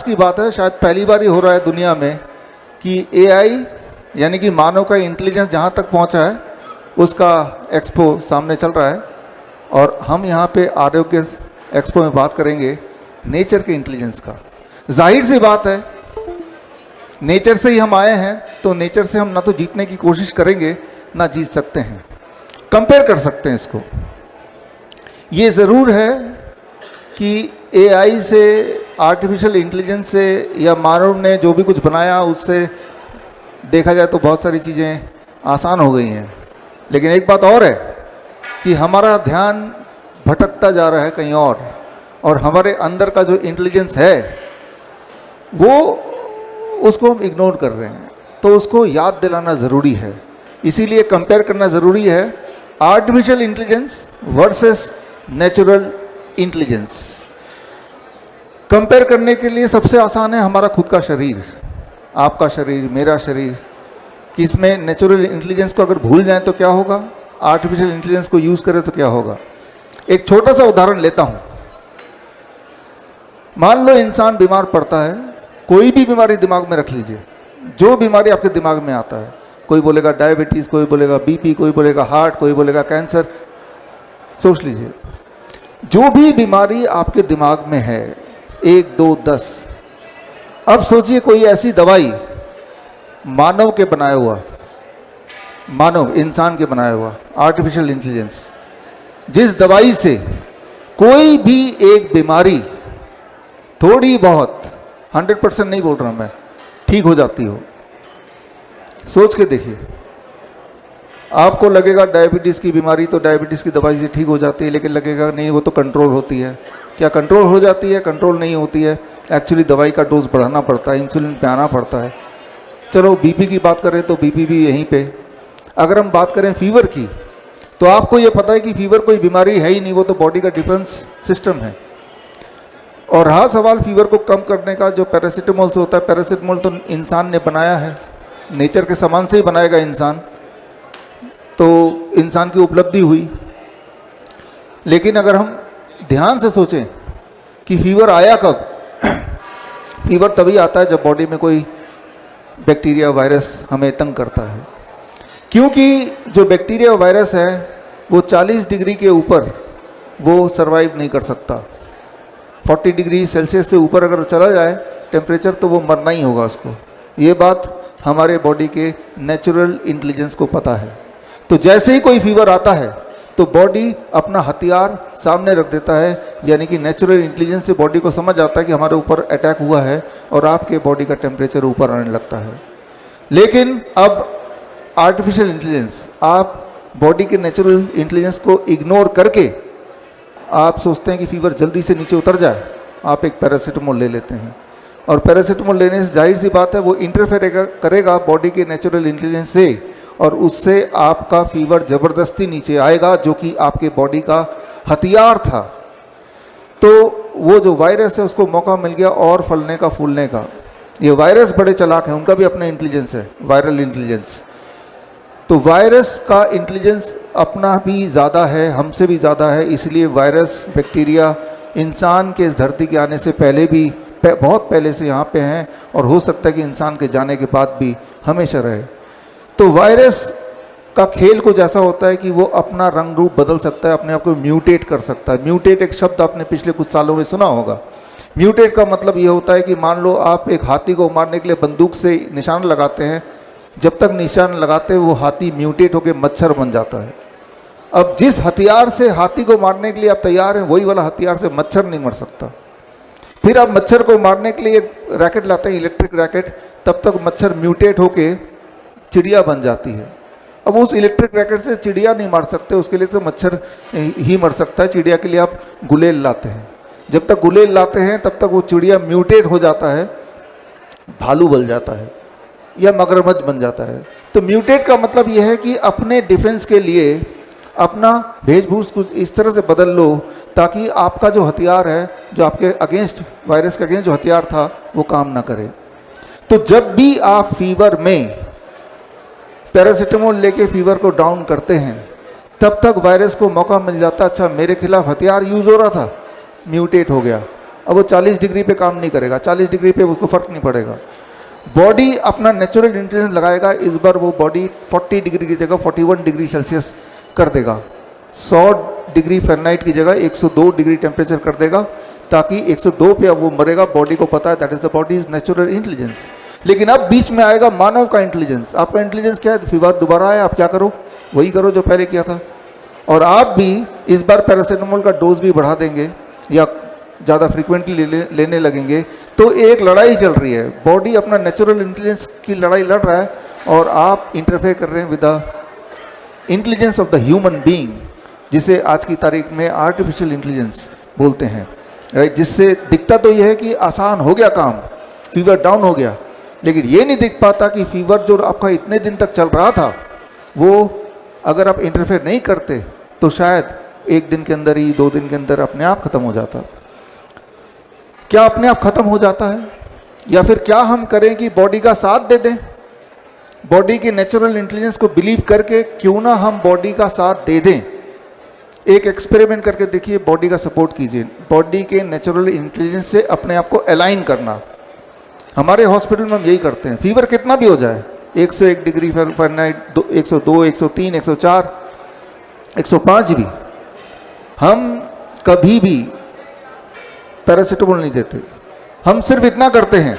की बात है, शायद पहली बार ही हो रहा है दुनिया में कि एआई यानी कि मानव का इंटेलिजेंस जहाँ तक पहुँचा है उसका एक्सपो सामने चल रहा है। और हम यहाँ पे आरोग्य एक्सपो में बात करेंगे नेचर के इंटेलिजेंस का। जाहिर सी बात है, नेचर से ही हम आए हैं, तो नेचर से हम ना तो जीतने की कोशिश करेंगे ना जीत सकते हैं, कंपेयर कर सकते हैं इसको। ये ज़रूर है कि एआई से, आर्टिफिशियल इंटेलिजेंस से या मानव ने जो भी कुछ बनाया उससे देखा जाए तो बहुत सारी चीज़ें आसान हो गई हैं। लेकिन एक बात और है कि हमारा ध्यान भटकता जा रहा है कहीं और हमारे अंदर का जो इंटेलिजेंस है वो उसको हम इग्नोर कर रहे हैं। तो उसको याद दिलाना ज़रूरी है, इसीलिए कंपेयर करना ज़रूरी है artificial intelligence versus natural intelligence. Compare करने के लिए सबसे आसान है हमारा खुद का शरीर, आपका शरीर, मेरा शरीर, कि इसमें नेचुरल इंटेलिजेंस को अगर भूल जाएं तो क्या होगा, आर्टिफिशियल इंटेलिजेंस को यूज़ करें तो क्या होगा। एक छोटा सा उदाहरण लेता हूं। मान लो इंसान बीमार पड़ता है, कोई भी बीमारी दिमाग में रख लीजिए, जो बीमारी आपके दिमाग में आता है, कोई बोलेगा डायबिटीज़, कोई बोलेगा बीपी, कोई बोलेगा हार्ट, कोई बोलेगा कैंसर, सोच लीजिए जो भी बीमारी आपके दिमाग में है, 1 2 10। अब सोचिए कोई ऐसी दवाई मानव के बनाया हुआ, मानव इंसान के बनाया हुआ आर्टिफिशियल इंटेलिजेंस, जिस दवाई से कोई भी एक बीमारी थोड़ी बहुत, 100% नहीं बोल रहा मैं, ठीक हो जाती हो। सोच के देखिए, आपको लगेगा डायबिटीज़ की बीमारी तो डायबिटीज़ की दवाई से ठीक हो जाती है, लेकिन लगेगा नहीं वो तो कंट्रोल होती है। क्या कंट्रोल हो जाती है? कंट्रोल नहीं होती है, एक्चुअली दवाई का डोज बढ़ाना पड़ता है, इंसुलिन पे आना पड़ता है। चलो बीपी की बात करें तो बीपी भी यहीं पे। अगर हम बात करें फीवर की, तो आपको ये पता है कि फीवर कोई बीमारी है ही नहीं, वो तो बॉडी का डिफेंस सिस्टम है। और रहा सवाल फीवर को कम करने का, जो पैरासीटामोल से होता है, पैरासीटामोल तो इंसान ने बनाया है, नेचर के सामान से ही बनाएगा इंसान, तो इंसान की उपलब्धि हुई। लेकिन अगर हम ध्यान से सोचें कि फीवर आया कब, फीवर तभी आता है जब बॉडी में कोई बैक्टीरिया, वायरस हमें तंग करता है। क्योंकि जो बैक्टीरिया वायरस है वो 40 डिग्री के ऊपर वो सरवाइव नहीं कर सकता। 40 डिग्री सेल्सियस से ऊपर अगर चला जाए टेम्परेचर तो वो मरना ही होगा उसको। ये बात हमारे बॉडी के नेचुरल इंटेलिजेंस को पता है। तो जैसे ही कोई फीवर आता है तो बॉडी अपना हथियार सामने रख देता है, यानी कि नेचुरल इंटेलिजेंस से बॉडी को समझ आता है कि हमारे ऊपर अटैक हुआ है और आपके बॉडी का टेम्परेचर ऊपर आने लगता है। लेकिन अब आर्टिफिशियल इंटेलिजेंस, आप बॉडी के नेचुरल इंटेलिजेंस को इग्नोर करके आप सोचते हैं कि फीवर जल्दी से नीचे उतर जाए, आप एक पैरासीटामोल ले लेते हैं। और पैरासीटामोल लेने से जाहिर सी बात है वो इंटरफेयर करेगा बॉडी के नेचुरल इंटेलिजेंस से, और उससे आपका फीवर ज़बरदस्ती नीचे आएगा, जो कि आपके बॉडी का हथियार था। तो वो जो वायरस है उसको मौका मिल गया और फलने का, फूलने का। ये वायरस बड़े चालाक हैं, उनका भी अपना इंटेलिजेंस है, वायरल इंटेलिजेंस। तो वायरस का इंटेलिजेंस अपना भी ज़्यादा है, हमसे भी ज़्यादा है, इसलिए वायरस, बैक्टीरिया इंसान के इस धरती के आने से पहले भी, बहुत पहले से यहाँ पे हैं, और हो सकता है कि इंसान के जाने के बाद भी हमेशा रहे। तो वायरस का खेल कुछ ऐसा होता है कि वो अपना रंग रूप बदल सकता है, अपने आप को म्यूटेट कर सकता है। म्यूटेट एक शब्द आपने पिछले कुछ सालों में सुना होगा। म्यूटेट का मतलब ये होता है कि मान लो आप एक हाथी को मारने के लिए बंदूक से निशान लगाते हैं, जब तक निशान लगाते हैं वो हाथी म्यूटेट होकर मच्छर बन जाता है। अब जिस हथियार से हाथी को मारने के लिए आप तैयार हैं, वही वाला हथियार से मच्छर नहीं मर सकता। फिर आप मच्छर को मारने के लिए रैकेट लाते हैं, इलेक्ट्रिक रैकेट, तब तक मच्छर म्यूटेट होके चिड़िया बन जाती है। अब उस इलेक्ट्रिक रैकेट से चिड़िया नहीं मार सकते, उसके लिए तो मच्छर ही मर सकता है। चिड़िया के लिए आप गुलेल लाते हैं, जब तक गुलेल लाते हैं तब तक वो चिड़िया म्यूटेट हो जाता है, भालू बन जाता है या मगरमच्छ बन जाता है। तो म्यूटेट का मतलब यह है कि अपने डिफेंस के लिए अपना वेशभूष कुछ इस तरह से बदल लो ताकि आपका जो हथियार है, जो आपके अगेंस्ट, वायरस के अगेंस्ट जो हथियार था, वो काम ना करे। तो जब भी आप फीवर में पैरासीटामोल लेके फीवर को डाउन करते हैं, तब तक वायरस को मौका मिल जाता, अच्छा मेरे खिलाफ हथियार यूज़ हो रहा था, म्यूटेट हो गया, अब वो 40 डिग्री पे काम नहीं करेगा, 40 डिग्री पे उसको फर्क नहीं पड़ेगा। बॉडी अपना नेचुरल इंटेलिजेंस लगाएगा, इस बार वो बॉडी 40 डिग्री की जगह 41 डिग्री सेल्सियस कर देगा, 100 डिग्री फ़ारेनहाइट की जगह 102 डिग्री टेम्परेचर कर देगा, ताकि 102 पे अब वो मरेगा। बॉडी को पता है that is the body is natural intelligence. लेकिन अब बीच में आएगा मानव का इंटेलिजेंस। आपका इंटेलिजेंस क्या है? फीवर दोबारा आया, आप क्या करो? वही करो जो पहले किया था। और आप भी इस बार पैरासीटामोल का डोज भी बढ़ा देंगे या ज़्यादा फ्रीक्वेंटली लेने लगेंगे, तो एक लड़ाई चल रही है। बॉडी अपना नेचुरल इंटेलिजेंस की लड़ाई लड़ रहा है और आप इंटरफेयर कर रहे हैं with the intelligence of the human being, जिसे आज की तारीख में आर्टिफिशियल इंटेलिजेंस बोलते हैं, राइट। जिससे दिखता तो यह है कि आसान हो गया काम, फीवर डाउन हो गया, लेकिन ये नहीं दिख पाता कि फीवर जो आपका इतने दिन तक चल रहा था, वो अगर आप इंटरफेयर नहीं करते तो शायद एक दिन के अंदर ही, 2 दिन के अंदर अपने आप खत्म हो जाता। क्या अपने आप खत्म हो जाता है, या फिर क्या हम करें कि बॉडी का साथ दे दें? बॉडी के नेचुरल इंटेलिजेंस को बिलीव करके क्यों ना हम बॉडी का साथ दे दें। एक एक्सपेरिमेंट करके देखिए, बॉडी का सपोर्ट कीजिए, बॉडी के नेचुरल इंटेलिजेंस से अपने आप को अलाइन करना। हमारे हॉस्पिटल में हम यही करते हैं, फीवर कितना भी हो जाए, 101 डिग्री फ़ारेनहाइट, 102, 103, 104, 105 भी, हम कभी भी पैरासीटामोल नहीं देते। हम सिर्फ इतना करते हैं,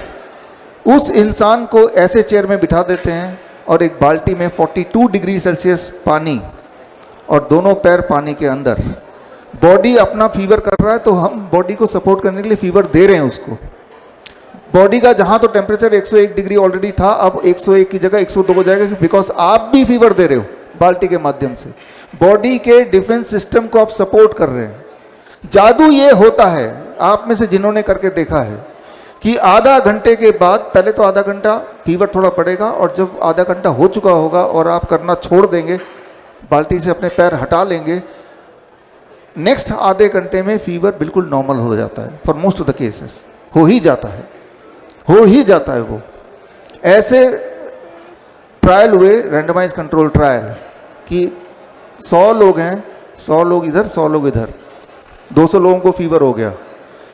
उस इंसान को ऐसे चेयर में बिठा देते हैं और एक बाल्टी में 42 डिग्री सेल्सियस पानी और दोनों पैर पानी के अंदर। बॉडी अपना फीवर कर रहा है तो हम बॉडी को सपोर्ट करने के लिए फीवर दे रहे हैं उसको। बॉडी का जहां तो टेम्परेचर 101 डिग्री ऑलरेडी था, अब 101 की जगह 102 हो जाएगा, बिकॉज आप भी फीवर दे रहे हो बाल्टी के माध्यम से। बॉडी के डिफेंस सिस्टम को आप सपोर्ट कर रहे हैं। जादू ये होता है, आप में से जिन्होंने करके देखा है, कि आधा घंटे के बाद, पहले तो आधा घंटा फीवर थोड़ा पड़ेगा, और जब आधा घंटा हो चुका होगा और आप करना छोड़ देंगे, बाल्टी से अपने पैर हटा लेंगे, नेक्स्ट आधे घंटे में फीवर बिल्कुल नॉर्मल हो जाता है। For most of the cases हो ही जाता है, हो ही जाता है वो। ऐसे ट्रायल हुए, रैंडमाइज कंट्रोल ट्रायल, कि 100 लोग हैं, 100 लोग इधर, 100 लोग इधर, 200 लोगों को फीवर हो गया।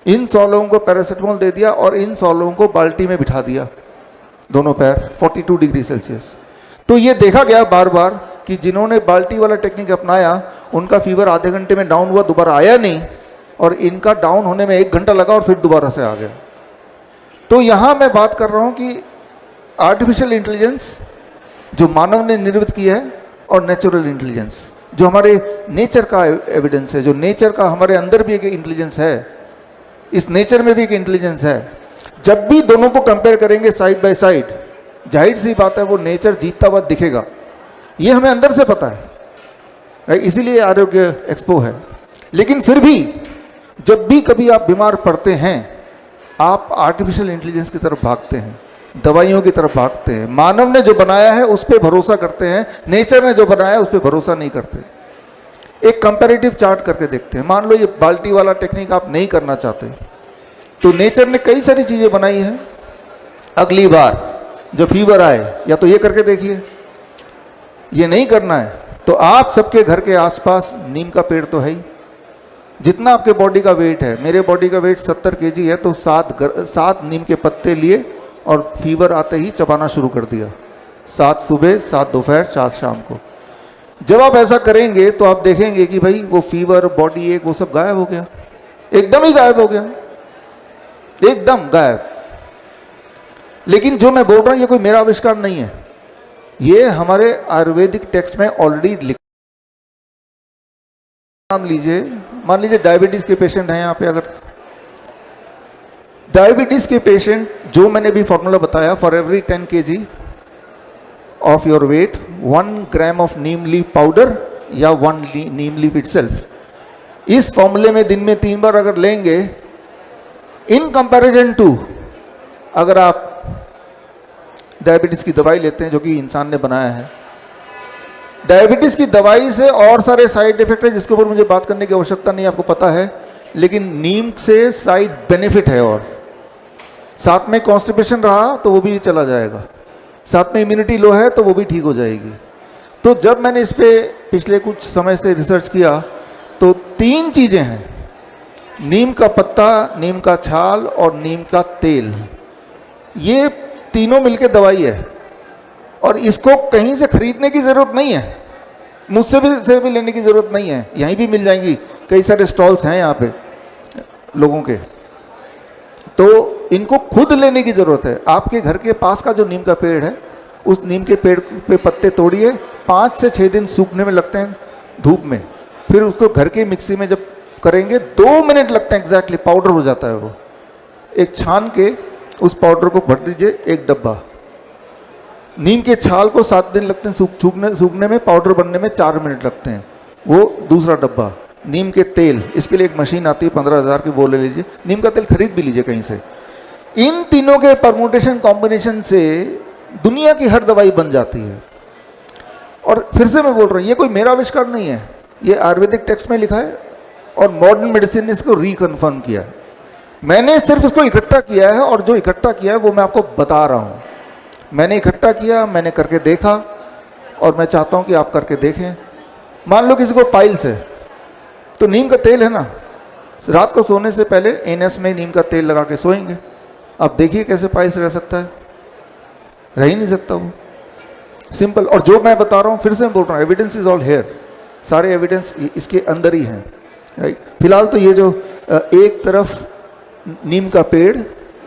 इन 100 लोगों को पैरासीटामोल दे दिया और इन 100 लोगों को बाल्टी में बिठा दिया, दोनों पैर 42 डिग्री सेल्सियस। तो ये देखा गया बार बार कि जिन्होंने बाल्टी वाला टेक्निक अपनाया, उनका फीवर आधे घंटे में डाउन हुआ, दोबारा आया नहीं, और इनका डाउन होने में 1 घंटा लगा और फिर दोबारा से आ गया। तो यहाँ मैं बात कर रहा हूँ कि आर्टिफिशियल इंटेलिजेंस जो मानव ने निर्मित की है, और नेचुरल इंटेलिजेंस जो हमारे नेचर का एविडेंस है, जो नेचर का हमारे अंदर भी एक इंटेलिजेंस है, इस नेचर में भी एक इंटेलिजेंस है। जब भी दोनों को कंपेयर करेंगे साइड बाय साइड, जाहिर सी बात है वो नेचर जीतता हुआ दिखेगा। ये हमें अंदर से पता है, इसीलिए आरोग्य एक्सपो है। लेकिन फिर भी जब भी कभी आप बीमार पड़ते हैं, आप आर्टिफिशियल इंटेलिजेंस की तरफ भागते हैं, दवाइयों की तरफ भागते हैं। मानव ने जो बनाया है उस पर भरोसा करते हैं, नेचर ने जो बनाया है उस पर भरोसा नहीं करते। एक कंपैरेटिव चार्ट करके देखते हैं। मान लो ये बाल्टी वाला टेक्निक आप नहीं करना चाहते, तो नेचर ने कई सारी चीज़ें बनाई हैं। अगली बार जब फीवर आए, या तो ये करके देखिए, ये नहीं करना है तो आप सबके घर के आसपास नीम का पेड़ तो है ही। जितना आपके बॉडी का वेट है, मेरे बॉडी का वेट 70 kg है, तो 7 नीम के पत्ते लिए और फीवर आते ही चबाना शुरू कर दिया। 7 सुबह, 7 दोपहर, 4 शाम को। जब आप ऐसा करेंगे तो आप देखेंगे कि भाई वो फीवर, बॉडी एक, वो सब गायब हो गया, एकदम ही गायब हो गया, एकदम गायब। लेकिन जो मैं बोल रहा हूं ये कोई मेरा आविष्कार नहीं है, ये हमारे आयुर्वेदिक टेक्स्ट में ऑलरेडी लिखा। नाम लीजिए, मान लीजिए डायबिटीज के पेशेंट हैं यहाँ पे। अगर डायबिटीज के पेशेंट, जो मैंने भी फॉर्मूला बताया, for every 10 kg of your weight 1 gram of Neem leaf powder या 1 नीम लीफ इटसेल्फ, इस फॉर्मूले में दिन में 3 बार अगर लेंगे, इन कंपैरिजन टू अगर आप डायबिटीज की दवाई लेते हैं जो कि इंसान ने बनाया है। डायबिटीज की दवाई से और सारे साइड इफेक्ट है जिसके ऊपर मुझे बात करने की आवश्यकता नहीं, आपको पता है, लेकिन नीम से साइड बेनिफिट है। और साथ में कॉन्स्टिपेशन रहा तो वो भी चला जाएगा, साथ में इम्यूनिटी लो है तो वो भी ठीक हो जाएगी। तो जब मैंने इस पे पिछले कुछ समय से रिसर्च किया तो 3 चीज़ें हैं नीम का पत्ता, नीम का छाल और नीम का तेल, ये तीनों मिलके दवाई है और इसको कहीं से खरीदने की ज़रूरत नहीं है, मुझसे भी लेने की ज़रूरत नहीं है, यहीं भी मिल जाएंगी, कई सारे स्टॉल्स हैं यहाँ पे लोगों के, तो इनको खुद लेने की ज़रूरत है। आपके घर के पास का जो नीम का पेड़ है, उस नीम के पेड़ पे पत्ते तोड़िए, 5 से 6 दिन सूखने में लगते हैं धूप में, फिर उसको घर की मिक्सी में जब करेंगे 2 मिनट लगते हैं एग्जैक्टली, पाउडर हो जाता है वो। एक छान के उस पाउडर को भर दीजिए 1 डब्बा। नीम के छाल को 7 दिन लगते हैं सूखने में, पाउडर बनने में 4 मिनट लगते हैं, वो दूसरा डब्बा। नीम के तेल, इसके लिए एक मशीन आती है 15,000 की, वो ले लीजिए। नीम का तेल खरीद भी लीजिए कहीं से। इन तीनों के परमुटेशन कॉम्बिनेशन से दुनिया की हर दवाई बन जाती है। और फिर से मैं बोल रहा हूँ, ये कोई मेरा आविष्कार नहीं है, ये आयुर्वेदिक टेक्स्ट में लिखा है और मॉडर्न मेडिसिन ने इसको रिकन्फर्म किया है। मैंने सिर्फ इसको इकट्ठा किया है और जो इकट्ठा किया है वो मैं आपको बता रहा हूँ। मैंने इकट्ठा किया, मैंने करके देखा और मैं चाहता हूँ कि आप करके देखें। मान लो किसी को पाइल्स है, तो नीम का तेल है ना, रात को सोने से पहले एनएस में नीम का तेल लगा के सोएंगे। अब देखिए कैसे पाइल्स रह सकता है, रह ही नहीं सकता वो, सिंपल। और जो मैं बता रहा हूँ, फिर से मैं बोल रहा हूँ, एविडेंस इज ऑल हेयर, सारे एविडेंस इसके अंदर ही हैं, राइट। फिलहाल तो ये जो एक तरफ नीम का पेड़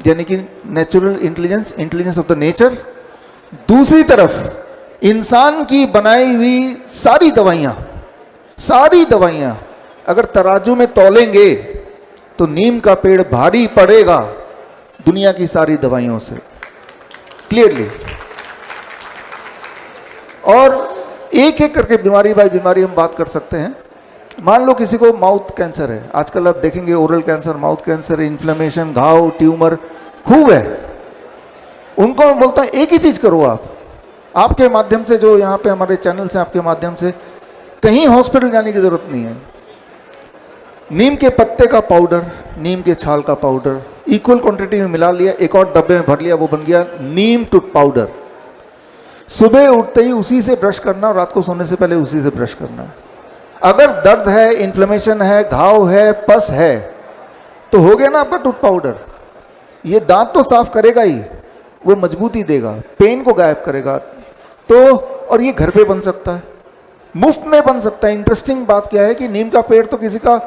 यानी कि natural intelligence, intelligence of the nature, दूसरी तरफ इंसान की बनाई हुई सारी दवाइयाँ अगर तराजू में तौलेंगे तो नीम का पेड़ भारी पड़ेगा दुनिया की सारी दवाइयों से, क्लियरली। और एक एक करके बीमारी बाय बीमारी हम बात कर सकते हैं। मान लो किसी को माउथ कैंसर है, आजकल आप देखेंगे oral cancer, mouth cancer, inflammation, घाव, ट्यूमर खूब है। उनको मैं बोलता हूँ एक ही चीज करो आप, आपके माध्यम से, जो यहाँ पे हमारे चैनल से, आपके माध्यम से कहीं हॉस्पिटल जाने की जरूरत नहीं है। नीम के पत्ते का पाउडर, नीम के छाल का पाउडर इक्वल क्वांटिटी में मिला लिया, एक और डब्बे में भर लिया, वो बन गया नीम टूथ पाउडर। सुबह उठते ही उसी से ब्रश करना और रात को सोने से पहले उसी से ब्रश करना। अगर दर्द है, इन्फ्लेमेशन है, घाव है, पस है, तो हो गया ना आपका टूथ पाउडर। ये दांत तो साफ करेगा ही, वो मजबूती देगा, पेन को गायब करेगा। तो और ये घर पे बन सकता है, मुफ्त में बन सकता है। इंटरेस्टिंग बात क्या है कि नीम का पेड़ तो किसी का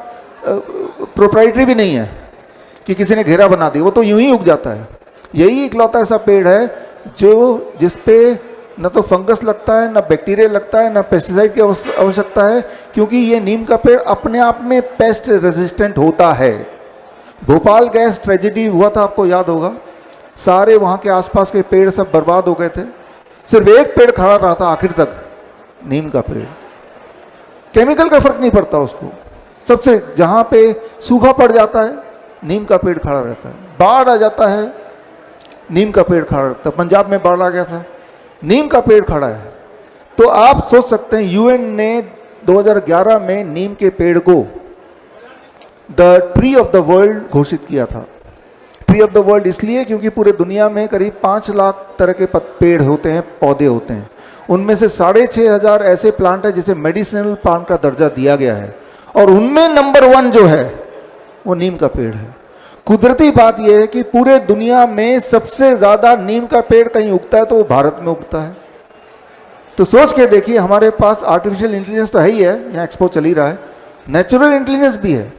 प्रोप्राइटरी भी नहीं है कि किसी ने घेरा बना दिया, वो तो यूं ही उग जाता है। यही इकलौता ऐसा पेड़ है जो जिसपे न तो फंगस लगता है, न बैक्टीरिया लगता है, न पेस्टिसाइड की आवश्यकता है, क्योंकि ये नीम का पेड़ अपने आप में पेस्ट रेजिस्टेंट होता है। भोपाल गैस ट्रेजेडी हुआ था, आपको याद होगा, सारे वहाँ के आसपास के पेड़ सब बर्बाद हो गए थे, सिर्फ एक पेड़ खड़ा रहा था आखिर तक, नीम का पेड़। केमिकल का फर्क नहीं पड़ता उसको, सबसे जहाँ पे सूखा पड़ जाता है नीम का पेड़ खड़ा रहता है, बाढ़ आ जाता है नीम का पेड़ खड़ा रहता है। पंजाब में बाढ़ आ गया था, नीम का पेड़ खड़ा है। तो आप सोच सकते हैं, यूएन ने 2011 में नीम के पेड़ को the tree of the world घोषित किया था। ट्री ऑफ द वर्ल्ड इसलिए क्योंकि पूरे दुनिया में करीब 5 लाख तरह के पेड़ होते हैं, पौधे होते हैं। उनमें से 6,500 ऐसे प्लांट है जिसे मेडिसिनल प्लांट का दर्जा दिया गया है, और उनमें नंबर 1 जो है वो नीम का पेड़ है। कुदरती बात यह है कि पूरे दुनिया में सबसे ज्यादा नीम का पेड़ कहीं उगता है तो वो भारत में उगता है। तो सोच के देखिए, हमारे पास आर्टिफिशियल इंटेलिजेंस तो है ही है, यहाँ एक्सपो चल ही रहा है, नेचुरल इंटेलिजेंस भी है।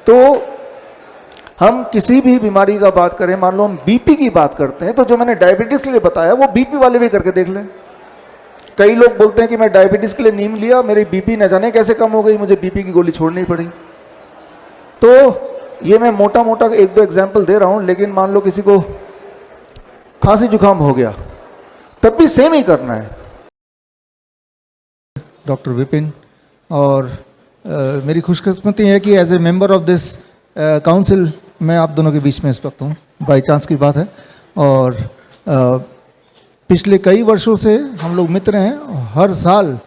तो हम किसी भी बीमारी का बात करें, मान लो हम बीपी की बात करते हैं, तो जो मैंने डायबिटीज के लिए बताया वो बीपी वाले भी करके देख लें। कई लोग बोलते हैं कि मैं डायबिटीज के लिए नीम लिया, मेरी बीपी न जाने कैसे कम हो गई, मुझे बीपी की गोली छोड़नी पड़ी। तो ये मैं मोटा मोटा 1-2 एग्जाम्पल दे रहा हूं, लेकिन मान लो किसी को खांसी जुकाम हो गया, तब भी सेम ही करना है। डॉक्टर विपिन, और मेरी खुशकिस्मती है कि as a member of this council मैं आप दोनों के बीच में इस वक्त हूँ, बाई चांस की बात है। और पिछले कई वर्षों से हम लोग मित्र हैं। हर साल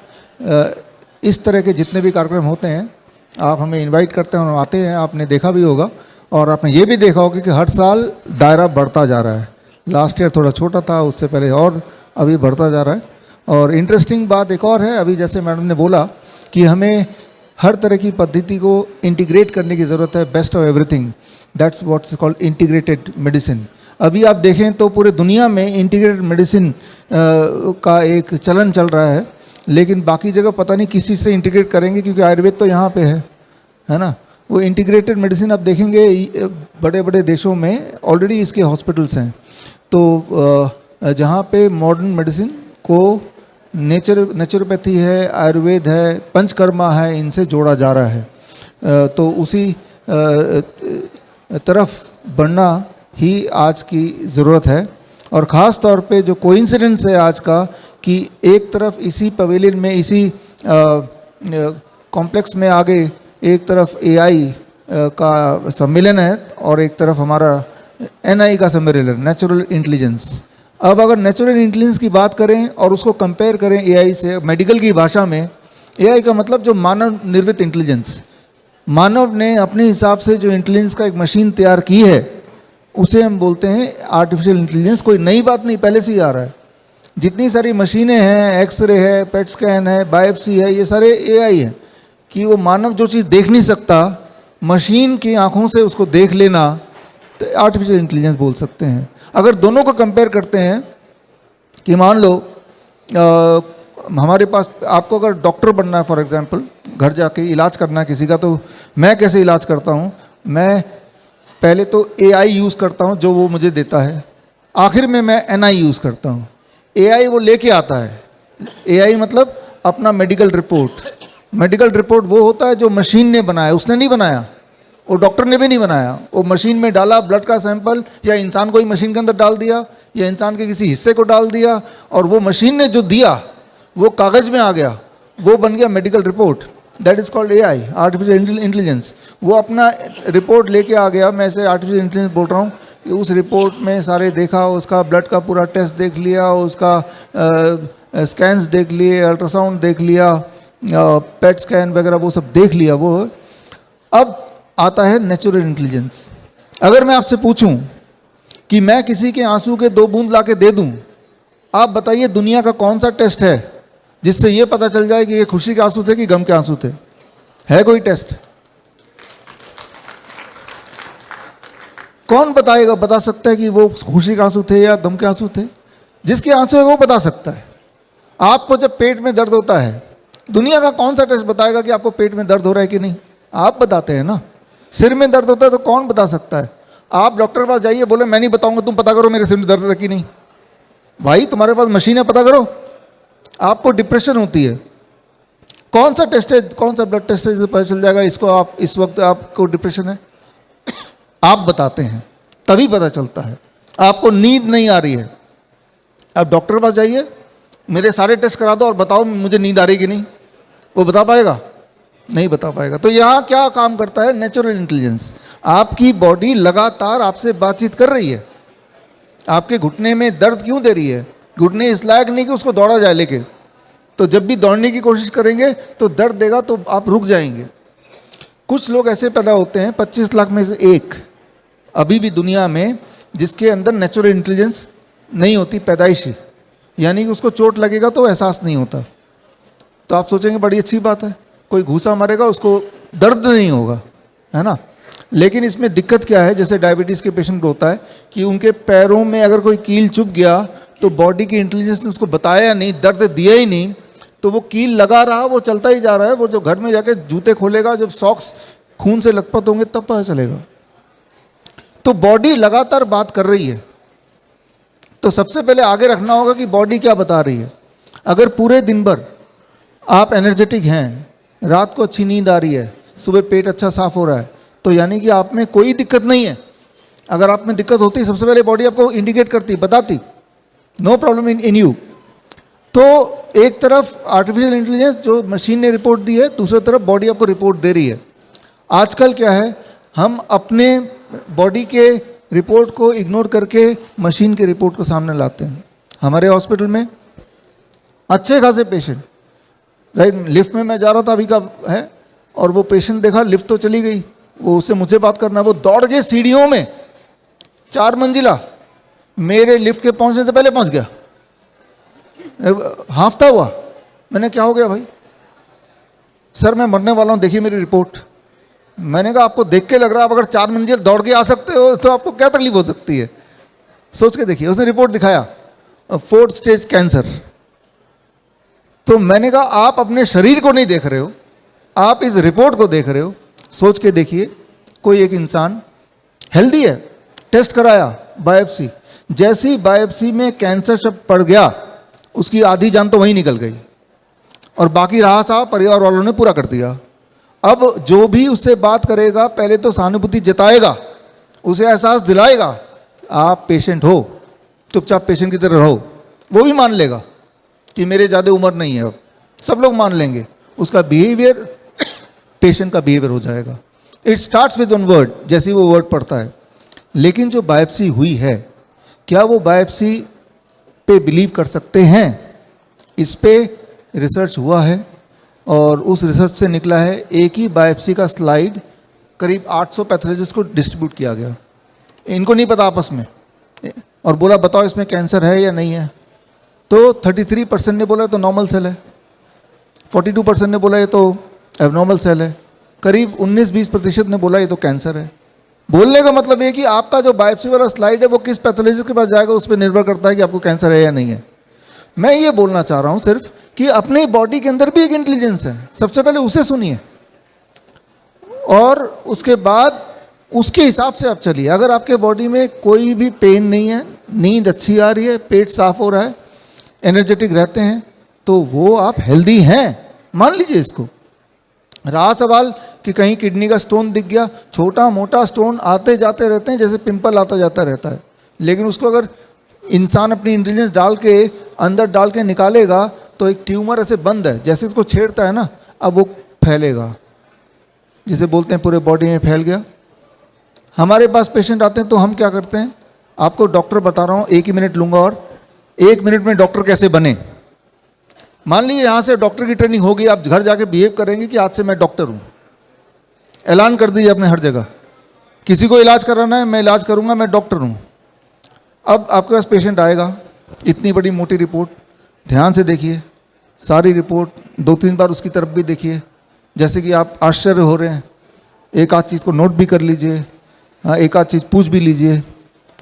इस तरह के जितने भी कार्यक्रम होते हैं आप हमें इनवाइट करते हैं और आते हैं, आपने देखा भी होगा। और आपने ये भी देखा होगा कि हर साल दायरा बढ़ता जा रहा है। लास्ट ईयर थोड़ा छोटा था, उससे पहले और अभी बढ़ता जा रहा है। और इंटरेस्टिंग बात एक और है, अभी जैसे मैडम ने बोला कि हमें हर तरह की पद्धति को इंटीग्रेट करने की ज़रूरत है, best of everything, that's what's called integrated medicine. अभी आप देखें तो पूरे दुनिया में इंटीग्रेटेड मेडिसिन का एक चलन चल रहा है, लेकिन बाकी जगह पता नहीं किसी से इंटीग्रेट करेंगे, क्योंकि आयुर्वेद तो यहाँ पे है ना। वो इंटीग्रेटेड मेडिसिन आप देखेंगे बड़े बड़े देशों में ऑलरेडी इसके हॉस्पिटल्स हैं। तो जहाँ पे मॉडर्न मेडिसिन को नेचुरोपैथी है, आयुर्वेद है, पंचकर्मा है, इनसे जोड़ा जा रहा है। तो उसी तरफ बढ़ना ही आज की ज़रूरत है। और ख़ास तौर पे जो कोइंसिडेंस है आज का, कि एक तरफ इसी पवेलियन में, इसी कॉम्प्लेक्स में आगे एक तरफ एआई का सम्मेलन है और एक तरफ हमारा एनआई का सम्मेलन, नेचुरल इंटेलिजेंस। अब अगर नेचुरल इंटेलिजेंस की बात करें और उसको कंपेयर करें एआई से, मेडिकल की भाषा में एआई का मतलब जो मानव निर्मित इंटेलिजेंस, मानव ने अपने हिसाब से जो इंटेलिजेंस का एक मशीन तैयार की है, उसे हम बोलते हैं आर्टिफिशियल इंटेलिजेंस। कोई नई बात नहीं, पहले से ही आ रहा है। जितनी सारी मशीनें हैं, एक्सरे है, पेट स्कैन है, बायोप्सी है, ये सारे एआई है। कि वो मानव जो चीज़ देख नहीं सकता, मशीन की आंखों से उसको देख लेना, तो आर्टिफिशियल इंटेलिजेंस बोल सकते हैं। अगर दोनों को कंपेयर करते हैं कि मान लो हमारे पास, आपको अगर डॉक्टर बनना है फॉर एग्जांपल, घर जाके इलाज करना है किसी का, तो मैं कैसे इलाज करता हूँ? मैं पहले तो एआई यूज़ करता हूँ जो वो मुझे देता है, आखिर में मैं एनआई यूज़ करता हूँ। एआई वो लेके आता है, एआई मतलब अपना मेडिकल रिपोर्ट। मेडिकल रिपोर्ट वो होता है जो मशीन ने बनाया, उसने नहीं बनाया, वो डॉक्टर ने भी नहीं बनाया। वो मशीन में डाला ब्लड का सैंपल, या इंसान को ही मशीन के अंदर डाल दिया, या इंसान के किसी हिस्से को डाल दिया, और वो मशीन ने जो दिया वो कागज़ में आ गया, वो बन गया medical report. That is called AI, artificial intelligence. वो अपना रिपोर्ट लेके आ गया, मैं इसे आर्टिफिशियल इंटेलिजेंस बोल रहा हूँ। उस रिपोर्ट में सारे देखा, उसका ब्लड का पूरा टेस्ट देख लिया, उसका स्कैन्स देख लिए, अल्ट्रासाउंड देख लिया, पेट स्कैन वगैरह वो सब देख लिया। वो अब आता है नेचुरल इंटेलिजेंस। अगर मैं आपसे पूछूं कि मैं किसी के आंसू के 2 बूंद ला के दे दूं, आप बताइए दुनिया का कौन सा टेस्ट है जिससे ये पता चल जाए कि ये खुशी के आंसू थे कि गम के आंसू थे? है कोई टेस्ट? कौन बताएगा, बता सकता है कि वो खुशी के आंसू थे या गम के आंसू थे? जिसके आंसू है वो बता सकता है। आपको जब पेट में दर्द होता है, दुनिया का कौन सा टेस्ट बताएगा कि आपको पेट में दर्द हो रहा है कि नहीं? आप बताते हैं ना। सिर में दर्द होता है तो कौन बता सकता है? आप डॉक्टर के पास जाइए, बोले मैं नहीं बताऊंगा, तुम पता करो मेरे सिर में दर्द है कि नहीं। भाई तुम्हारे पास मशीन है, पता करो। आपको डिप्रेशन होती है, कौन सा टेस्ट है, कौन सा ब्लड टेस्ट है जिससे पता चल जाएगा इसको आप इस वक्त आपको डिप्रेशन है? आप बताते हैं तभी पता चलता है। आपको नींद नहीं आ रही है, आप डॉक्टर के पास जाइए, मेरे सारे टेस्ट करा दो और बताओ मुझे नींद आ रही कि नहीं। वो बता पाएगा? नहीं बता पाएगा। तो यहाँ क्या काम करता है नेचुरल इंटेलिजेंस? आपकी बॉडी लगातार आपसे बातचीत कर रही है। आपके घुटने में दर्द क्यों दे रही है? घुटने इस लायक नहीं कि उसको दौड़ा जाए लेके, तो जब भी दौड़ने की कोशिश करेंगे तो दर्द देगा तो आप रुक जाएंगे। कुछ लोग ऐसे पैदा होते हैं, 25 लाख में से एक अभी भी दुनिया में, जिसके अंदर नेचुरल इंटेलिजेंस नहीं होती, पैदाइशी, यानी कि उसको चोट लगेगा तो एहसास नहीं होता। तो आप सोचेंगे बड़ी अच्छी बात है, कोई घूसा मारेगा उसको दर्द नहीं होगा, है ना। लेकिन इसमें दिक्कत क्या है, जैसे डायबिटीज़ के पेशेंट को होता है कि उनके पैरों में अगर कोई कील चुभ गया तो बॉडी की इंटेलिजेंस ने उसको बताया नहीं, दर्द दिया ही नहीं, तो वो कील लगा रहा, वो चलता ही जा रहा है। वो जो घर में जाके जूते खोलेगा, जब सॉक्स खून से लथपथ होंगे तब पता चलेगा। तो बॉडी लगातार बात कर रही है। तो सबसे पहले आगे रखना होगा कि बॉडी क्या बता रही है। अगर पूरे दिन भर आप एनर्जेटिक हैं, रात को अच्छी नींद आ रही है, सुबह पेट अच्छा साफ हो रहा है, तो यानी कि आप में कोई दिक्कत नहीं है। अगर आप में दिक्कत होती, सबसे पहले बॉडी आपको इंडिकेट करती, बताती नो प्रॉब्लम इन यू। तो एक तरफ आर्टिफिशियल इंटेलिजेंस जो मशीन ने रिपोर्ट दी है, दूसरी तरफ बॉडी आपको रिपोर्ट दे रही है। आजकल क्या है, हम अपने बॉडी के रिपोर्ट को इग्नोर करके मशीन के रिपोर्ट को सामने लाते हैं। हमारे हॉस्पिटल में अच्छे खासे पेशेंट, राइट, लिफ्ट में मैं जा रहा था अभी का है, और वो पेशेंट देखा, लिफ्ट तो चली गई, वो उससे मुझसे बात करना, वो दौड़ के सीढ़ियों में 4 मंजिला मेरे लिफ्ट के पहुंचने से पहले पहुंच गया। हांफता हुआ, मैंने क्या हो गया भाई? सर मैं मरने वाला हूँ, देखिए मेरी रिपोर्ट। मैंने कहा आपको देख के लग रहा है आप अगर 4 मंजिल दौड़ के आ सकते हो तो आपको क्या तकलीफ हो सकती है, सोच के देखिए। उसने रिपोर्ट दिखाया 4th स्टेज कैंसर। तो मैंने कहा आप अपने शरीर को नहीं देख रहे हो, आप इस रिपोर्ट को देख रहे हो। सोच के देखिए, कोई एक इंसान हेल्दी है, टेस्ट कराया, बायोप्सी, जैसी बायोप्सी में कैंसर शब्द पड़ गया उसकी आधी जान तो वहीं निकल गई और बाकी रहा साहब परिवार वालों ने पूरा कर दिया। अब जो भी उससे बात करेगा पहले तो सहानुभूति जताएगा, उसे एहसास दिलाएगा आप पेशेंट हो, चुपचाप पेशेंट की तरह रहो। वो भी मान लेगा कि मेरे ज़्यादा उम्र नहीं है, अब सब लोग मान लेंगे। उसका बिहेवियर पेशेंट का बिहेवियर हो जाएगा। It starts with one word, जैसे वो वर्ड पढ़ता है। लेकिन जो बायोप्सी हुई है, क्या वो बायोप्सी पे बिलीव कर सकते हैं? इस पे रिसर्च हुआ है और उस रिसर्च से निकला है एक ही बायोप्सी का स्लाइड करीब 800 पैथोलॉजिस्ट को डिस्ट्रीब्यूट किया गया। इनको नहीं पता आपस में, और बोला बताओ इसमें कैंसर है या नहीं है। तो 33% ने बोला तो नॉर्मल सेल है, 42% ने बोला ये तो एबनॉर्मल सेल है, करीब 19-20% ने बोला ये तो कैंसर है। बोलने का मतलब ये कि आपका जो बायोप्सी वाला स्लाइड है वो किस पैथोलॉजिस्ट के पास जाएगा उस पर निर्भर करता है कि आपको कैंसर है या नहीं है। मैं ये बोलना चाह रहा हूँ सिर्फ कि अपने बॉडी के अंदर भी एक इंटेलिजेंस है, सबसे पहले उसे सुनिए और उसके बाद उसके हिसाब से आप चलिए। अगर आपके बॉडी में कोई भी पेन नहीं है, नींद अच्छी आ रही है, पेट साफ हो रहा है, एनर्जेटिक रहते हैं, तो वो आप हेल्दी हैं, मान लीजिए इसको। रहा सवाल कि कहीं किडनी का स्टोन दिख गया, छोटा मोटा स्टोन आते जाते रहते हैं, जैसे पिंपल आता जाता रहता है, लेकिन उसको अगर इंसान अपनी इंटेलिजेंस डाल के अंदर डाल के निकालेगा तो एक ट्यूमर ऐसे बंद है, जैसे इसको छेड़ता है ना, अब वो फैलेगा, जिसे बोलते हैं पूरे बॉडी में फैल गया। हमारे पास पेशेंट आते हैं तो हम क्या करते हैं, आपको डॉक्टर बता रहा हूँ, 1 ही मिनट लूँगा और 1 मिनट में डॉक्टर कैसे बने। मान लीजिए यहाँ से डॉक्टर की ट्रेनिंग होगी, आप घर जाके बिहेव करेंगे कि आज से मैं डॉक्टर हूँ, ऐलान कर दीजिए अपने हर जगह, किसी को इलाज कराना है मैं इलाज करूँगा, मैं डॉक्टर हूँ। अब आपके पास पेशेंट आएगा, इतनी बड़ी मोटी रिपोर्ट, ध्यान से देखिए सारी रिपोर्ट, 2-3 बार उसकी तरफ भी देखिए, जैसे कि आप आश्चर्य हो रहे हैं, एक आध चीज़ को नोट भी कर लीजिए, हाँ एक आध चीज़ पूछ भी लीजिए।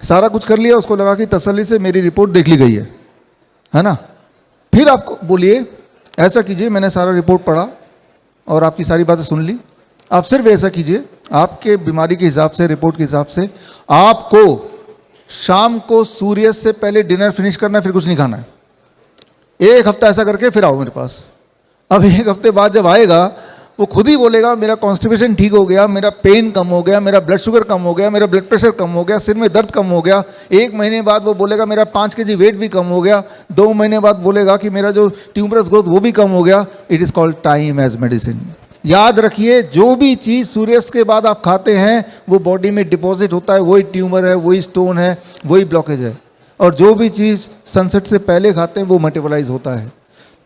सारा कुछ कर लिया, उसको लगा कि तसल्ली से मेरी रिपोर्ट देख ली गई है ना। फिर आपको बोलिए ऐसा कीजिए, मैंने सारा रिपोर्ट पढ़ा और आपकी सारी बातें सुन ली, आप सिर्फ ऐसा कीजिए, आपके बीमारी के हिसाब से, रिपोर्ट के हिसाब से आपको शाम को सूर्य से पहले डिनर फिनिश करना है, फिर कुछ नहीं खाना है। 1 हफ्ता ऐसा करके फिर आओ मेरे पास। अब 1 हफ्ते बाद जब आएगा वो खुद ही बोलेगा मेरा कॉन्स्टिपेशन ठीक हो गया, मेरा पेन कम हो गया, मेरा ब्लड शुगर कम हो गया, मेरा ब्लड प्रेशर कम हो गया, सिर में दर्द कम हो गया। 1 महीने बाद वो बोलेगा मेरा 5 kg वेट भी कम हो गया। 2 महीने बाद बोलेगा कि मेरा जो ट्यूमरस ग्रोथ वो भी कम हो गया। It is called time as medicine. याद रखिए, जो भी चीज़ सूर्यास्त के बाद आप खाते हैं वो बॉडी में डिपॉजिट होता है, वही ट्यूमर है, वही स्टोन है, वही ब्लॉकेज है। और जो भी चीज़ सनसेट से पहले खाते हैं वो मेटाबॉलाइज होता है।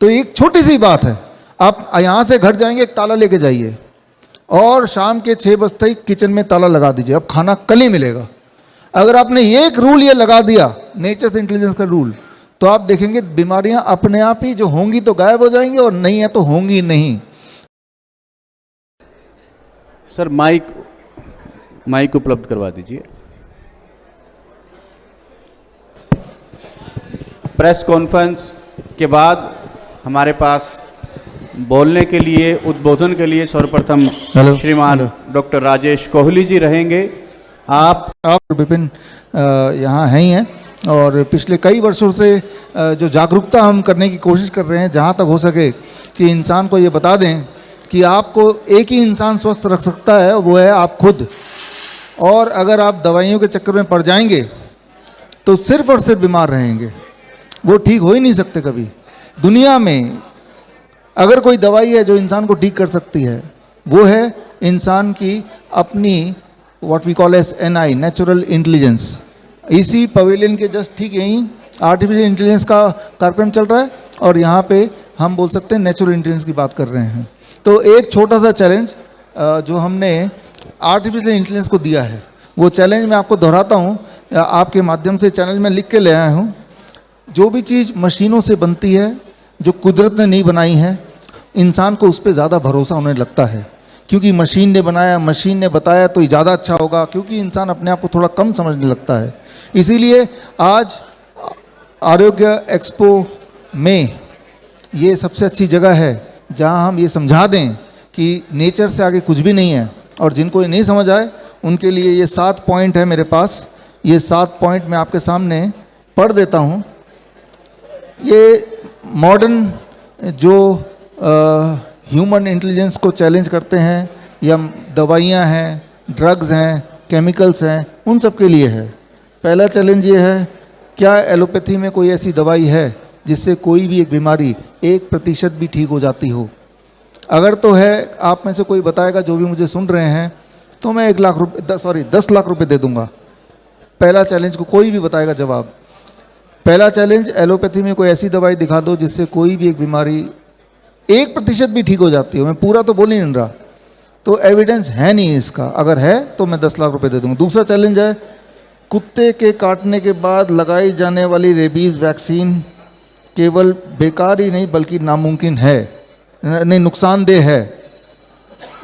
तो एक छोटी सी बात है, आप यहाँ से घर जाएंगे एक ताला लेके जाइए और शाम के 6 बजते ही किचन में ताला लगा दीजिए, अब खाना कल ही मिलेगा। अगर आपने एक रूल ये लगा दिया, नेचर इंटेलिजेंस का रूल, तो आप देखेंगे बीमारियां अपने आप ही जो होंगी तो गायब हो जाएंगी और नहीं है तो होंगी नहीं। सर माइक उपलब्ध करवा दीजिए। प्रेस कॉन्फ्रेंस के बाद हमारे पास बोलने के लिए, उद्बोधन के लिए सर्वप्रथम श्रीमान डॉक्टर राजेश कोहली जी रहेंगे। आप विपिन यहाँ हैं ही हैं और पिछले कई वर्षों से जो जागरूकता हम करने की कोशिश कर रहे हैं, जहाँ तक हो सके कि इंसान को ये बता दें कि आपको एक ही इंसान स्वस्थ रख सकता है, वो है आप खुद। और अगर आप दवाइयों के चक्कर में पड़ जाएंगे तो सिर्फ और सिर्फ बीमार रहेंगे, वो ठीक हो ही नहीं सकते कभी। दुनिया में अगर कोई दवाई है जो इंसान को ठीक कर सकती है, वो है इंसान की अपनी what we call as NI, natural intelligence. इसी पवेलियन के जस्ट ठीक यहीं आर्टिफिशियल इंटेलिजेंस का कार्यक्रम चल रहा है और यहाँ पे हम बोल सकते हैं नेचुरल इंटेलिजेंस की बात कर रहे हैं। तो एक छोटा सा चैलेंज जो हमने आर्टिफिशियल इंटेलिजेंस को दिया है, वो चैलेंज मैं आपको दोहराता हूँ, आपके माध्यम से चैनल में लिख के ले आया हूँ। जो भी चीज़ मशीनों से बनती है, जो कुदरत ने नहीं बनाई है, इंसान को उस पर ज़्यादा भरोसा होने लगता है, क्योंकि मशीन ने बनाया, मशीन ने बताया तो ज़्यादा अच्छा होगा, क्योंकि इंसान अपने आप को थोड़ा कम समझने लगता है। इसीलिए आज आरोग्य एक्सपो में ये सबसे अच्छी जगह है जहां हम ये समझा दें कि नेचर से आगे कुछ भी नहीं है। और जिनको ये नहीं समझ आए उनके लिए ये 7 पॉइंट है मेरे पास। ये 7 पॉइंट मैं आपके सामने पढ़ देता हूँ। ये मॉडर्न जो ह्यूमन इंटेलिजेंस को चैलेंज करते हैं, या दवाइयाँ हैं, ड्रग्स हैं, केमिकल्स हैं, उन सब के लिए है। पहला चैलेंज ये है, क्या एलोपैथी में कोई ऐसी दवाई है जिससे कोई भी एक बीमारी 1% भी ठीक हो जाती हो? अगर तो है, आप में से कोई बताएगा जो भी मुझे सुन रहे हैं, तो मैं 10 लाख रुपए दे दूंगा। पहला चैलेंज को कोई भी बताएगा जवाब। पहला चैलेंज, एलोपैथी में कोई ऐसी दवाई दिखा दो जिससे कोई भी एक बीमारी 1% भी ठीक हो जाती हो। मैं पूरा तो बोल ही नहीं रहा, तो एविडेंस है नहीं इसका। अगर है तो मैं 10 लाख रुपए दे दूंगा। दूसरा चैलेंज है, कुत्ते के काटने के बाद लगाई जाने वाली रेबीज़ वैक्सीन केवल बेकार ही नहीं बल्कि नामुमकिन है, नहीं नुकसानदेह है।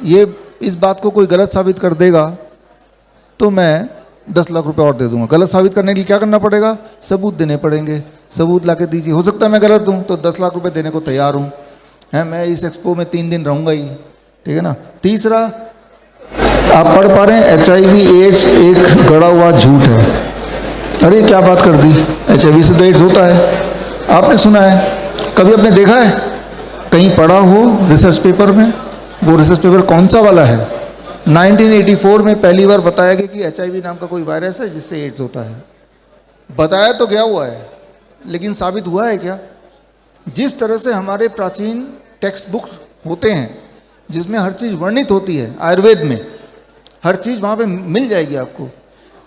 ये इस बात को कोई गलत साबित कर देगा तो मैं 10 लाख रुपए और दे दूंगा। गलत साबित करने के लिए क्या करना पड़ेगा? सबूत देने पड़ेंगे। सबूत ला के दीजिए। हो सकता है मैं गलत हूँ, तो 10 लाख रुपए देने को तैयार हूँ। है, मैं इस एक्सपो में 3 दिन रहूँगा ही, ठीक है ना। तीसरा, आप पढ़ पा रहे हैं, HIV एड्स एक गड़ा हुआ झूठ है। अरे क्या बात कर दी, HIV से तो एड्स होता है। आपने सुना है, कभी आपने देखा है, कहीं पढ़ा हो रिसर्च पेपर में? वो रिसर्च पेपर कौन सा वाला है? 1984 में पहली बार बताया गया कि HIV नाम का कोई वायरस है जिससे एड्स होता है। बताया तो गया हुआ है, लेकिन साबित हुआ है क्या? जिस तरह से हमारे प्राचीन टेक्स्ट बुक होते हैं जिसमें हर चीज़ वर्णित होती है, आयुर्वेद में हर चीज़ वहाँ पे मिल जाएगी आपको।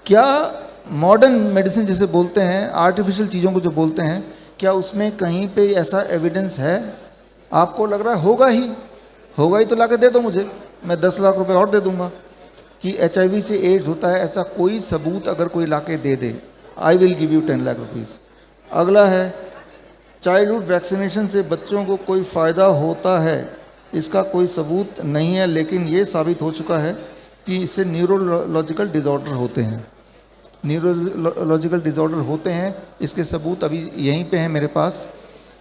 क्या मॉडर्न मेडिसिन जिसे बोलते हैं, आर्टिफिशियल चीज़ों को जो बोलते हैं, क्या उसमें कहीं पे ऐसा एविडेंस है? आपको लग रहा है होगा ही तो ला के दे दो मुझे, मैं 10 लाख रुपए और दे दूंगा कि HIV से एड्स होता है। ऐसा कोई सबूत अगर कोई ला के दे दे, I will give you 10 lakh rupees. अगला है, चाइल्डहुड वैक्सीनेशन से बच्चों को कोई फ़ायदा होता है, इसका कोई सबूत नहीं है, लेकिन ये साबित हो चुका है कि इससे न्यूरोलॉजिकल डिसऑर्डर होते हैं। न्यूरोलॉजिकल डिसऑर्डर होते हैं, इसके सबूत अभी यहीं पे हैं मेरे पास,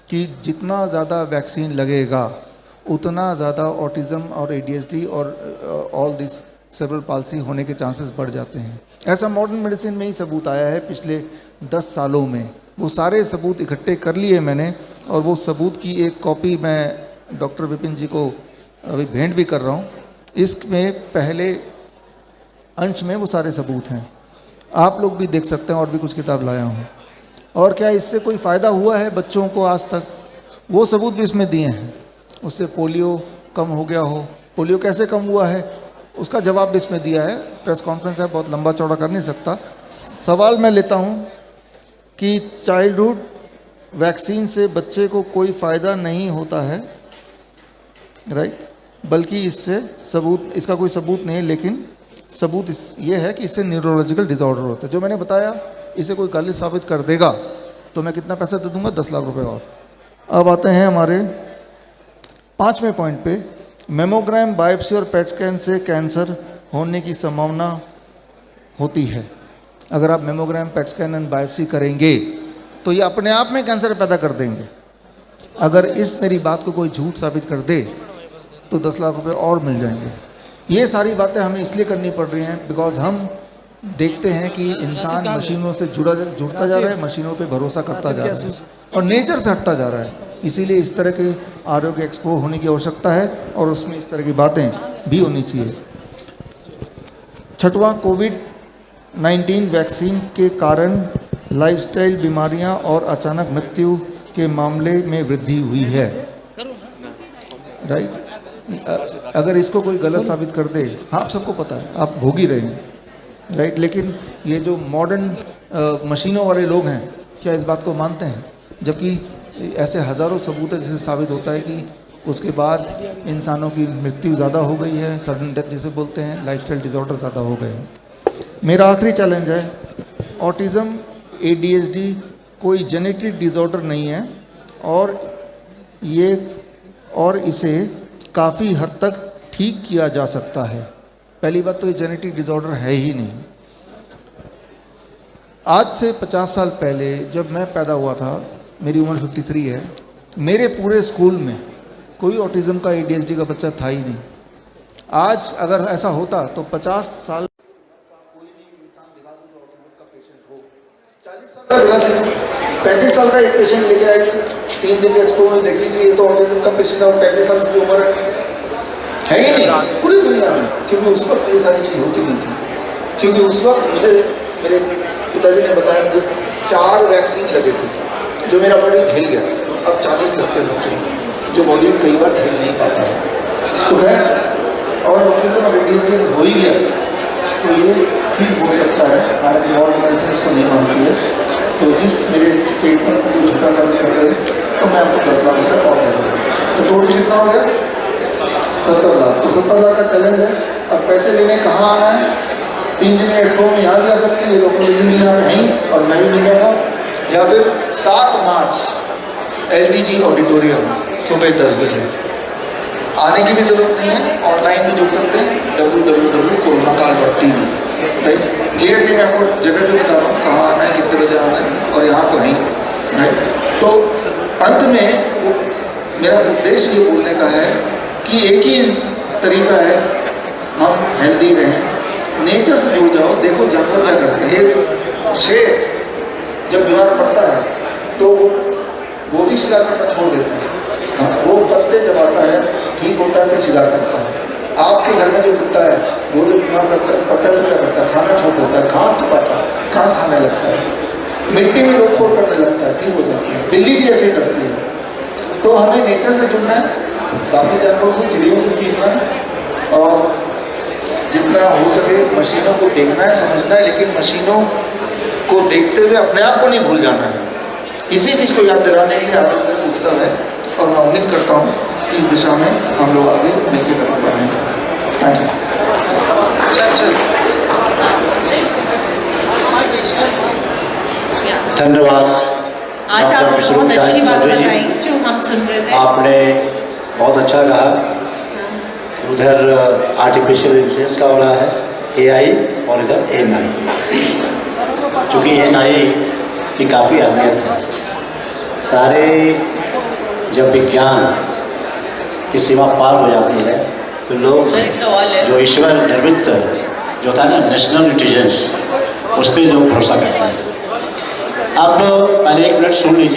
कि जितना ज़्यादा वैक्सीन लगेगा उतना ज़्यादा ऑटिज़म और ADHD और ऑल दिस सेरेब्रल पाल्सी होने के चांसेस बढ़ जाते हैं। ऐसा मॉडर्न मेडिसिन में ही सबूत आया है पिछले 10 सालों में। वो सारे सबूत इकट्ठे कर लिए मैंने, और वो सबूत की एक कॉपी मैं डॉक्टर विपिन जी को अभी भेंट भी कर रहा हूँ। इसमें पहले अंश में वो सारे सबूत हैं, आप लोग भी देख सकते हैं। और भी कुछ किताब लाया हूँ। और क्या इससे कोई फ़ायदा हुआ है बच्चों को आज तक? वो सबूत भी इसमें दिए हैं। उससे पोलियो कम हो गया हो, पोलियो कैसे कम हुआ है उसका जवाब भी इसमें दिया है। प्रेस कॉन्फ्रेंस है, बहुत लंबा चौड़ा कर नहीं सकता। सवाल मैं लेता हूँ कि चाइल्डहुड वैक्सीन से बच्चे को कोई फ़ायदा नहीं होता है, राइट, बल्कि इससे सबूत, इसका कोई सबूत नहीं है, लेकिन सबूत ये है कि इससे न्यूरोलॉजिकल डिसऑर्डर होता है। जो मैंने बताया, इसे कोई गलत साबित कर देगा तो मैं कितना पैसा दे दूंगा? 10 लाख रुपए और। अब आते हैं हमारे 5वें पॉइंट पे। मेमोग्राम, बायोप्सी और पेट स्कैन से कैंसर होने की संभावना होती है। अगर आप mammogram, PET scan and biopsy करेंगे तो ये अपने आप में कैंसर पैदा कर देंगे। अगर इस मेरी बात को कोई झूठ साबित कर दे तो 10 लाख रुपए और मिल जाएंगे। ये सारी बातें हमें इसलिए करनी पड़ रही हैं बिकॉज हम देखते हैं कि इंसान मशीनों से जुड़ता जा रहा है, मशीनों पे भरोसा करता जा रहा है और नेचर से हटता जा रहा है। इसीलिए इस तरह के आरोग्य एक्सपो होने की आवश्यकता है और उसमें इस तरह की बातें भी होनी चाहिए। 6वां, कोविड-19 वैक्सीन के कारण लाइफस्टाइल बीमारियां और अचानक मृत्यु के मामले में वृद्धि हुई है, राइट। अगर इसको कोई गलत साबित कर दे, हाँ, आप सबको पता है, आप भोग ही रहे हैं, राइट। लेकिन ये जो मॉडर्न मशीनों वाले लोग हैं, क्या इस बात को मानते हैं? जबकि ऐसे हज़ारों सबूत है जिससे साबित होता है कि उसके बाद इंसानों की मृत्यु ज़्यादा हो गई है, सडन डेथ जिसे बोलते हैं, लाइफस्टाइल डिसऑर्डर ज़्यादा हो गए हैं। मेरा आखिरी चैलेंज है, ऑटिज़म, ADHD कोई जेनेटिक डिसऑर्डर नहीं है और ये और इसे काफ़ी हद तक ठीक किया जा सकता है। पहली बात तो ये जेनेटिक डिसऑर्डर है ही नहीं। आज से 50 साल पहले जब मैं पैदा हुआ था, मेरी उम्र 53 है, मेरे पूरे स्कूल में कोई ऑटिज़म का ADHD का बच्चा था ही नहीं। आज अगर ऐसा होता तो 50 साल कोई भी एक इंसान दिखा दो जो ऑटिज़म का पेशेंट हो, 40 साल का दिखा दीजिए, 35 साल का एक पेशेंट लेके आइए, 3 दिन के एक्सपो में देख लीजिए, ये तो ऑटिज़म का पेशेंट है और 35 साल की उम्र है ही नहीं पूरी दुनिया में। क्योंकि उस वक्त ये सारी चीज़ होती नहीं थी, क्योंकि उस वक्त मुझे मेरे पिताजी ने बताया मुझे 4 वैक्सीन लगे थे जो मेरा बॉडी झेल गया। अब 40 लगते हैं बच्चों जो बॉडी कई बार झेल नहीं पाता है। तो खैर और ऑटिज़म और ADHD हो ही गया तो ये ठीक हो सकता है। हालांकि मॉडर्न मेडिसिन को नहीं मानती है। तो इस मेरे स्टेटमेंट को झूठा साबित कर दे तो मैं आपको 10 लाख रुपये और दे दूँगा। तो टोटल कितना हो गया? 70 लाख। तो 70 लाख का चैलेंज है। अब पैसे लेने कहाँ आना है? 3 दिन एक्सपो में यहाँ भी आ सकते हैं, लोग यहाँ पे हैं और मैं भी मिल जाऊँगा, या फिर 7 मार्च LDG ऑडिटोरियम सुबह 10 बजे। आने की भी जरूरत नहीं है, ऑनलाइन भी जुड़ सकते हैं www.coronakaal.tv। क्लियरली मैं आपको जगह भी बता रहा हूँ कहाँ आना है, कितने बजे आना है, और यहाँ तो है राइट। तो अंत में मेरा उद्देश्य ये बोलने का है कि एक ही तरीका है, हम हेल्दी रहें, नेचर से जुड़ जाओ। देखो जानवर क्या करते हैं, ये शेर जब बीमार पड़ता है तो वो भी शिकार करना छोड़ देता है, वो पत्ते चबाता है, ठीक होता है, फिर शिकार करता है। आपके घर में जो कुत्ता है वो जो बीमार पड़ता है तो क्या करता है? खाना छोड़ देता है, घास चबाता है, घास खाने लगता है, मिट्टी में रोक फोड़ करने लगता है, ठीक हो जाती है। बिल्ली भी ऐसे करती है। तो हमें नेचर से जुड़ना है, बाकी जानवरों से, चिड़ियों से सीखना है, और जितना हो सके मशीनों को देखना है, समझना है, लेकिन मशीनों को देखते हुए अपने आप को नहीं भूल जाना है। इसी चीज़ को याद दिलाने के लिए आरोग्य उत्सव है, और मैं उम्मीद करता हूँ कि इस दिशा में हम लोग आगे मिलकर कदम बढ़ाएंगे। Thank you. धन्यवाद। आज आपने बहुत अच्छी बात बताई जो हम सुन रहे थे। आपने बहुत अच्छा कहा। उधर आर्टिफिशियल इंटेलिजेंस का हो रहा है, AI, और इधर NI। चूँकि NI की काफ़ी अहमियत है। सारे जब विज्ञान की सीमा पार हो जाती है तो लोग जो ईश्वर निर्मित जो होता है ना नेशनल इंटेलिजेंस, उस पर लोग भरोसा करते हैं। अब पहले 1 मिनट सुन लीजिए।